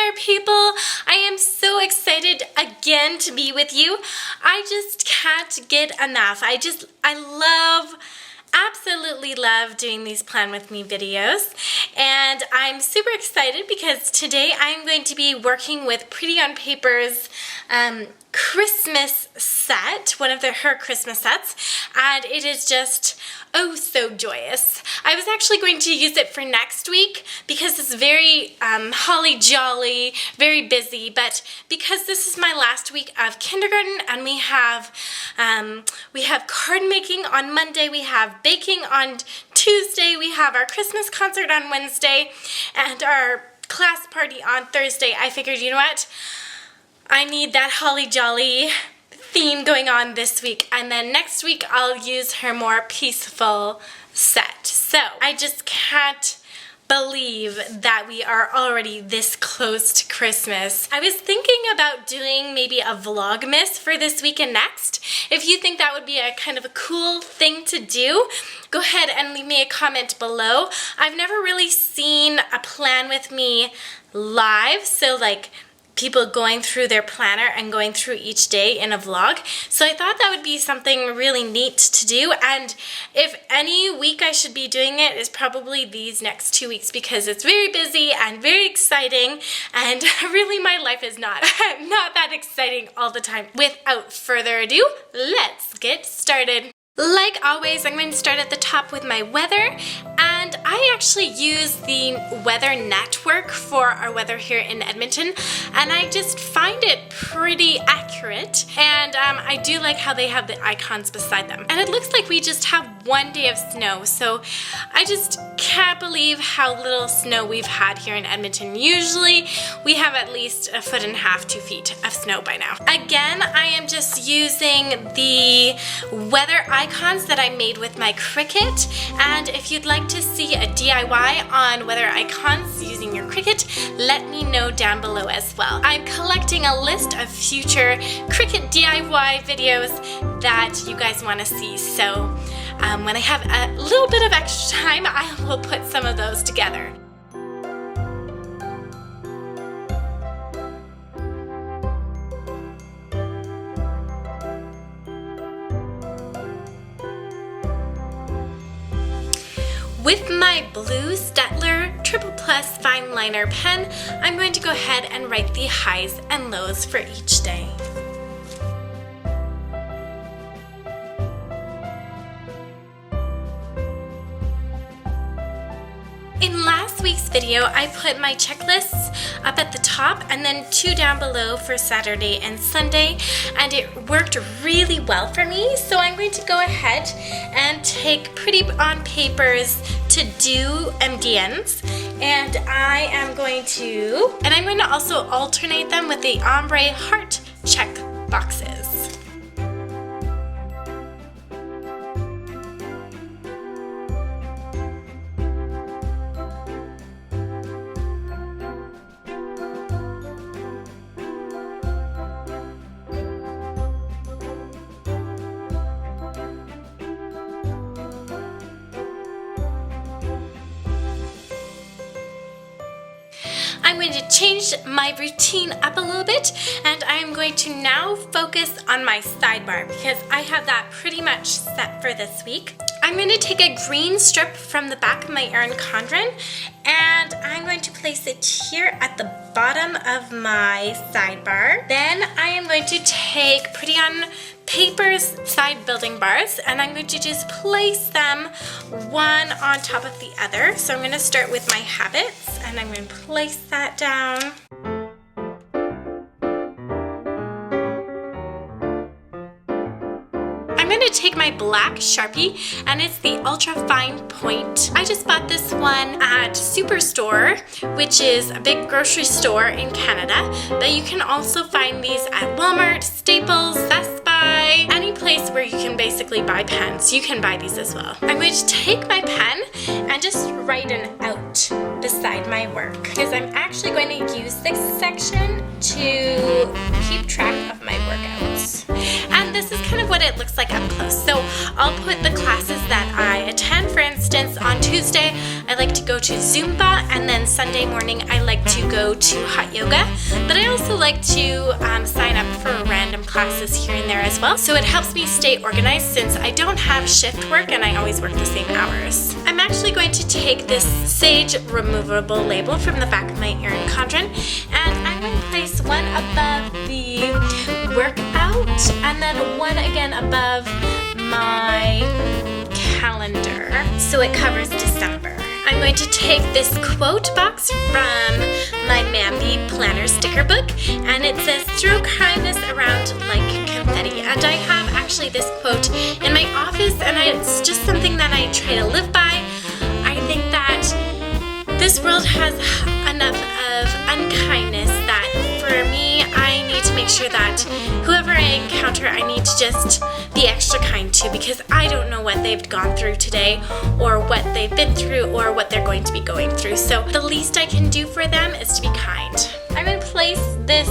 planner people. I am so excited again to be with you. I just can't get enough. Absolutely love doing these plan with me videos, and I'm super excited because today I'm going to be working with Pretty on Paper's Christmas set, one of her Christmas sets, and it is just oh so joyous. I was actually going to use it for next week because it's very holly jolly, very busy, but because this is my last week of kindergarten and we have card making on Monday, we have baking on Tuesday, we have our Christmas concert on Wednesday, and our class party on Thursday, I figured, you know what? I need that holly jolly theme going on this week, and then next week I'll use her more peaceful set. So I just can't believe that we are already this close to Christmas. I was thinking about doing maybe a Vlogmas for this week and next. If you think that would be a kind of a cool thing to do, go ahead and leave me a comment below. I've never really seen a plan with me live, so like people going through their planner and going through each day in a vlog. So I thought that would be something really neat to do, and if any week I should be doing it is probably these next 2 weeks because it's very busy and very exciting, and really my life is not that exciting all the time. Without further ado, let's get started. Like always, I'm going to start at the top with my weather, and I actually use the weather network for our weather here in Edmonton, and I just find it pretty accurate, and I do like how they have the icons beside them. And it looks like we just have 1 day of snow, so I just can't believe how little snow we've had here in Edmonton. Usually we have at least 1.5 to 2 feet of snow by now. Again, I am just using the weather icons that I made with my Cricut, and if you'd like to see a DIY on weather icons using your Cricut, let me know down below as well. I'm collecting a list of future Cricut DIY videos that you guys want to see, so when I have a little bit of extra time, I will put some of those together. With my blue Staedtler Triple Plus Fine Liner pen, I'm going to go ahead and write the highs and lows for each day. In last week's video, I put my checklists up at the top and then 2 down below for Saturday and Sunday, and it worked really well for me. So I'm going to go ahead and take Pretty on Papers to do MDNs, and I'm going to also alternate them with the ombre heart check boxes. I'm going to change my routine up a little bit, and I'm going to now focus on my sidebar because I have that pretty much set for this week. I'm going to take a green strip from the back of my Erin Condren, and I'm going to place it here at the bottom of my sidebar. Then I am going to take Pretty on Paper's side building bars, and I'm going to just place them one on top of the other. So I'm going to start with my habits, and I'm going to place that down. I'm going to take my black Sharpie, and it's the Ultra Fine Point. I just bought this one at Superstore, which is a big grocery store in Canada, but you can also find these at Walmart, Staples, Best Buy, any place where you can basically buy pens. You can buy these as well. I'm going to take my pen and just write an out beside my work, because I'm actually going to use this section to keep track of my workouts. And And this is kind of what it looks like up close. So I'll put the classes that I attend. For instance, on Tuesday, I like to go to Zumba, and then Sunday morning, I like to go to hot yoga. But I also like to sign up for random classes here and there as well. So it helps me stay organized since I don't have shift work and I always work the same hours. I'm actually going to take this sage removable label from the back of my Erin Condren, and I'm going to place one above the workout and then one again above my calendar so it covers December. I'm going to take this quote box from my Mambi planner sticker book, and it says, "Throw kindness around like confetti." And I have actually this quote in my office, and it's just something that I try to live by. I think that this world has enough of unkindness that for me, I need to make sure that whoever I encounter, I need to just be extra kind to, because I don't know what they've gone through today or what they've been through or what they're going to be going through. So the least I can do for them is to be kind. I'm going to place this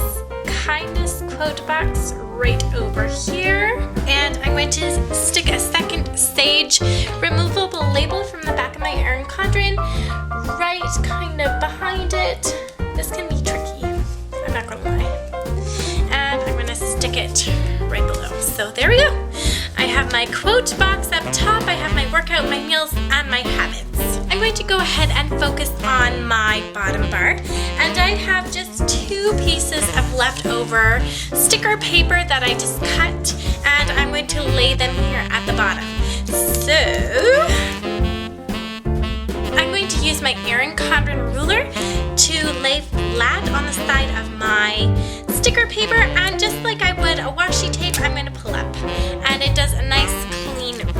kindness quote box right over here, and I'm going to stick a second sage removable label from the back of my Erin Condren right kind of behind it. This can be tricky, I'm not gonna lie. And I'm gonna stick it right below. So there we go. I have my quote box up top, I have my workout, my meals, and my habits. I'm going to go ahead and focus on my bottom bar, and I have just 2 pieces of leftover sticker paper that I just cut, and I'm going to lay them here at the bottom. So I'm going to use my Erin Condren ruler to lay flat on the side of my sticker paper, and just like I would a washi tape, I'm going to pull up, and it does a nice clean rip.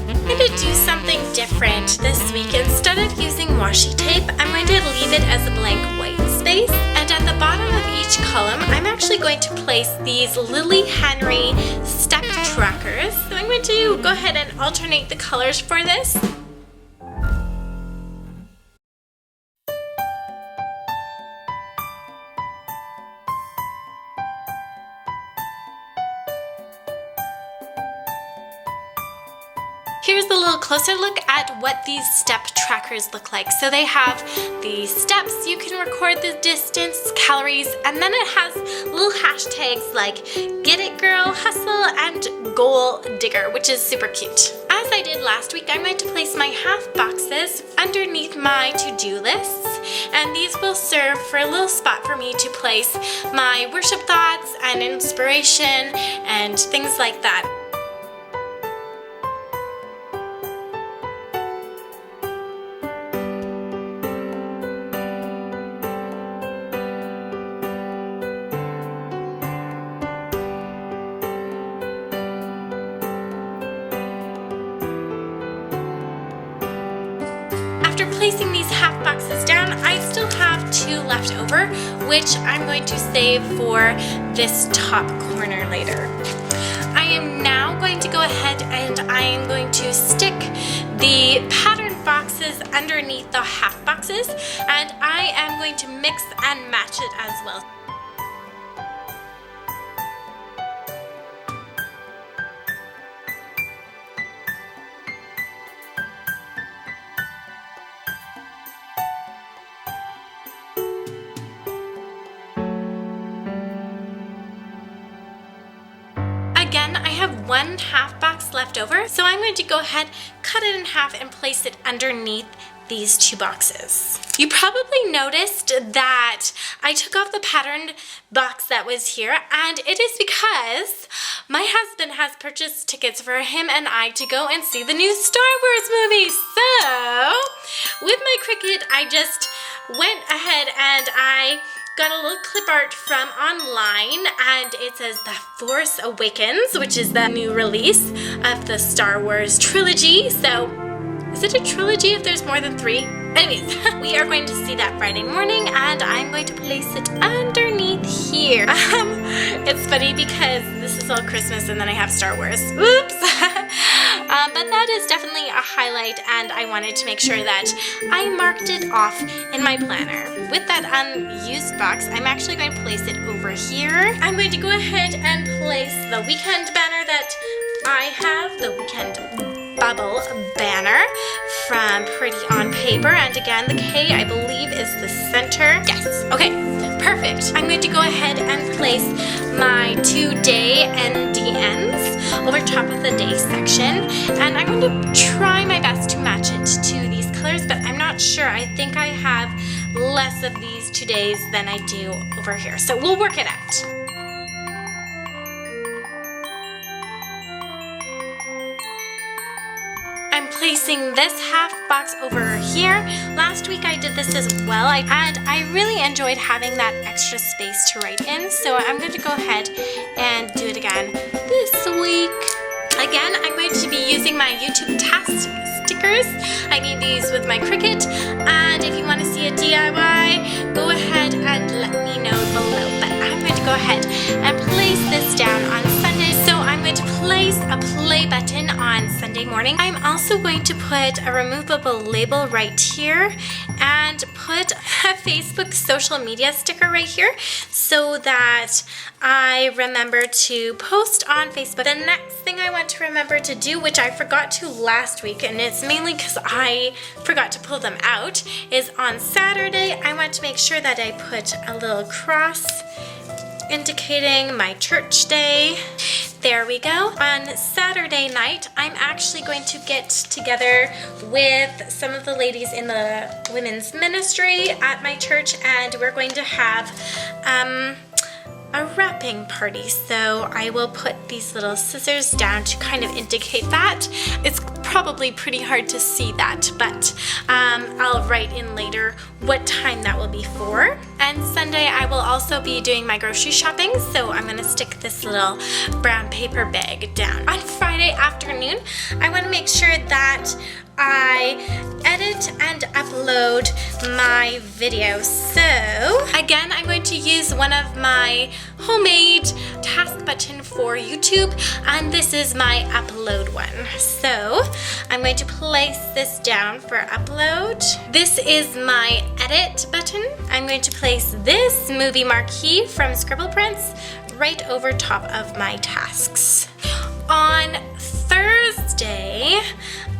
I'm going to do something different this week. Instead of using washi tape, I'm going to leave it as a blank white space, and at the bottom of each column, I'm actually going to place these Lily Henry step trackers. So I'm going to go ahead and alternate the colors for this. Here's a little closer look at what these step trackers look like. So they have the steps, you can record the distance, calories, and then it has little hashtags like Get It Girl, Hustle, and Goal Digger, which is super cute. As I did last week, I'm going to place my half boxes underneath my to-do lists, and these will serve for a little spot for me to place my worship thoughts and inspiration and things like that. After placing these half boxes down, I still have 2 left over, which I'm going to save for this top corner later. I am now going to go ahead and I am going to stick the pattern boxes underneath the half boxes, and I am going to mix and match it as well. Again, I have 1 half box left over, so I'm going to go ahead, cut it in half, and place it underneath these 2 boxes. You probably noticed that I took off the patterned box that was here, and it is because my husband has purchased tickets for him and I to go and see the new Star Wars movie. So, with my Cricut, I just went ahead and I got a little clip art from online, and it says The Force Awakens, which is the new release of the Star Wars trilogy. So, is it a trilogy if there's more than 3? Anyways, we are going to see that Friday morning, and I'm going to place it underneath here. It's funny because this is all Christmas and then I have Star Wars. Oops! but that is definitely a highlight, and I wanted to make sure that I marked it off in my planner. With that unused box, I'm actually going to place it over here. I'm going to go ahead and place the weekend banner that I have, the weekend bubble banner from Pretty on Paper, and again the K I believe is the center. Yes, okay, perfect. I'm going to go ahead and place my 2-day NDNs over top of the day section, and I'm going to try my best to match it to these colors, but I'm not sure. I think I have less of these 2 days than I do over here, so we'll work it out. Placing this half box over here. Last week I did this as well, and I really enjoyed having that extra space to write in, so I'm going to go ahead and do it again this week. Again, I'm going to be using my YouTube task stickers. I made these with my Cricut, and if you want to see a DIY, go ahead and let me know below. But I'm going to go ahead and place this down on Sunday. So I'm going to place a play button on Sunday morning. I'm also going to put a removable label right here and put a Facebook social media sticker right here so that I remember to post on Facebook. The next thing I want to remember to do, which I forgot to last week, and it's mainly because I forgot to pull them out, is on Saturday I want to make sure that I put a little cross indicating my church day. There we go. On Saturday night, I'm actually going to get together with some of the ladies in the women's ministry at my church, and we're going to have a wrapping party. So I will put these little scissors down to kind of indicate that. It's probably pretty hard to see that, but I'll write in later what time that will be for. And Sunday I will also be doing my grocery shopping, so I'm going to stick this little brown paper bag down. On Friday afternoon, I want to make sure that I edit and upload my videos. So again, I'm going to use one of my homemade task button for YouTube, and this is my upload one. So I'm going to place this down for upload. This is my edit button. I'm going to place this movie marquee from Scribble Prints right over top of my tasks. On Thursday,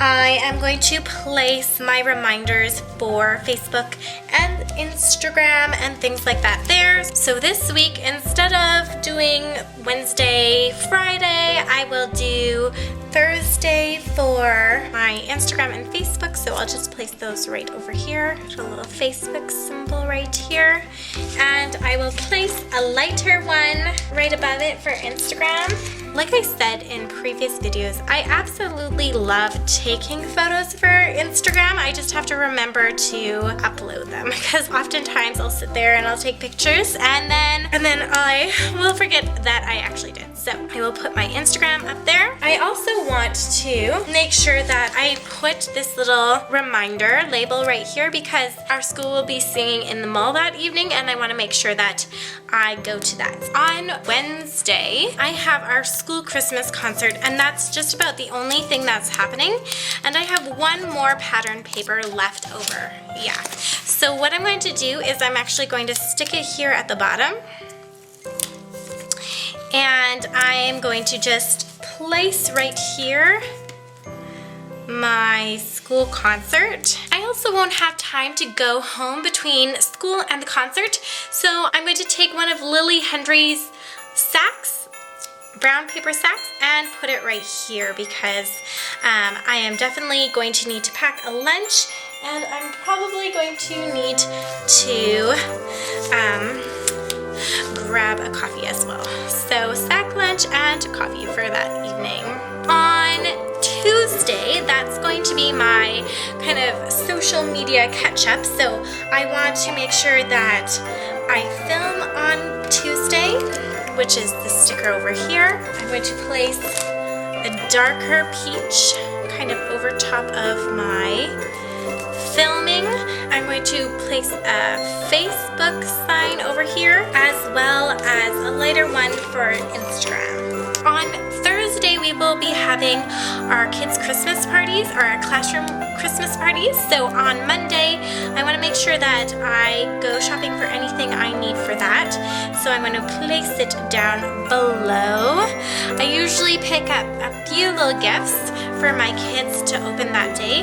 I am going to place my reminders for Facebook and Instagram and things like that there. So this week, instead of doing Wednesday, Friday, I will do Thursday for my Instagram and Facebook. So I'll just place those right over here. Put a little Facebook symbol right here. And I will place a lighter one right above it for Instagram. Like I said in previous videos, I absolutely love taking photos for Instagram. I just have to remember to upload them, because oftentimes I'll sit there and I'll take pictures and then I will forget that I actually did. So I will put my Instagram up there. I also want to make sure that I put this little reminder label right here, because our school will be singing in the mall that evening, and I want to make sure that I go to that. On Wednesday, I have our school Christmas concert, and that's just about the only thing that's happening, and I have one more pattern paper left over. Yeah, so what I'm going to do is I'm actually going to stick it here at the bottom, and I'm going to just place right here my school concert. I also won't have time to go home between school and the concert, so I'm going to take one of Lily Hendry's sacks, brown paper sacks, and put it right here, because I am definitely going to need to pack a lunch, and I'm probably going to need to grab a coffee as well. So sack lunch and coffee for that evening. On Tuesday, that's going to be my kind of social media catch-up, so I want to make sure that I film on Tuesday, which is the sticker over here. I'm going to place a darker peach kind of over top of my filming. I'm going to place a Facebook sign over here, as well as a lighter one for Instagram. On Thursday, we we will be having our kids' Christmas parties, our classroom Christmas parties. So on Monday, I want to make sure that I go shopping for anything I need for that. So I'm going to place it down below. I usually pick up a few little gifts for my kids to open that day.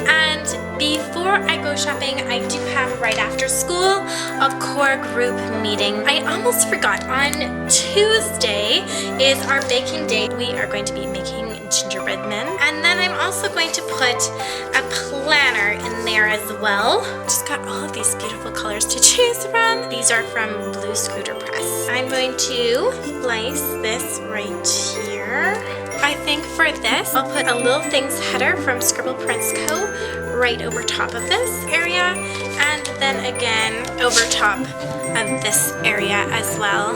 And before I go shopping, I do have right after school a core group meeting. I almost forgot, on Tuesday is our baking day. We are going to be making gingerbread men. And then I'm also going to put a planner in there as well. Just got all of these beautiful colors to choose from. These are from Blue Scooter Press. I'm going to place this right here. I think for this, I'll put a Little Things header from Scribble Prints Co. right over top of this area, and then again over top of this area as well.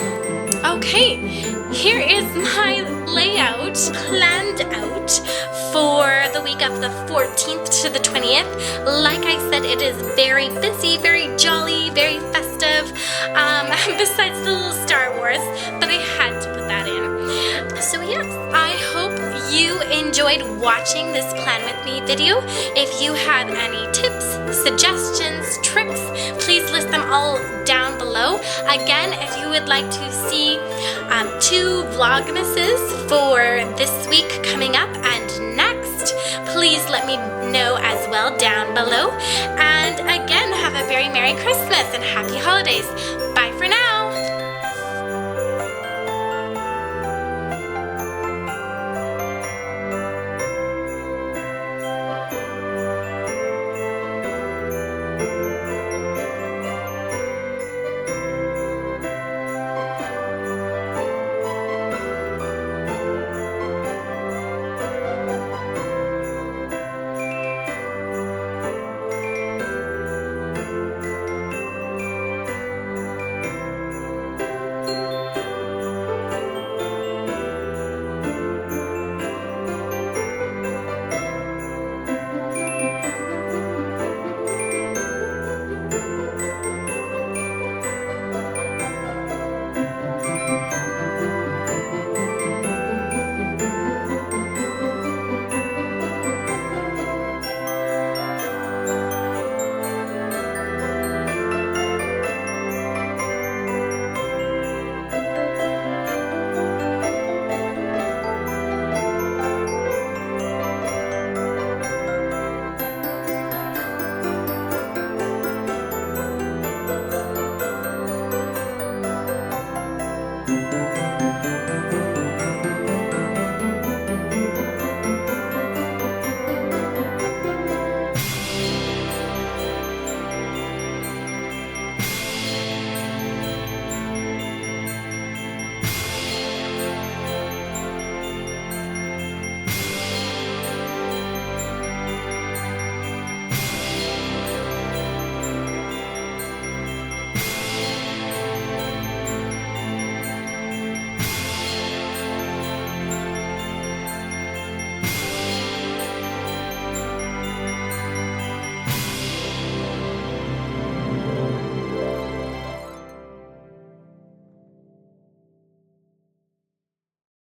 Okay, here is my layout planned out for the week of the 14th to the 20th. Like I said, it is very busy, very jolly, very festive, besides the little Star Wars, but I had to put that in. So yes, I hope you enjoyed watching this Plan With Me video. If you have any tips, suggestions, tricks, please list them all down below. Again, if you would like to see 2 vlogmases for this week coming up and next, please let me know as well down below. And again, have a very Merry Christmas and Happy Holidays. Bye for now.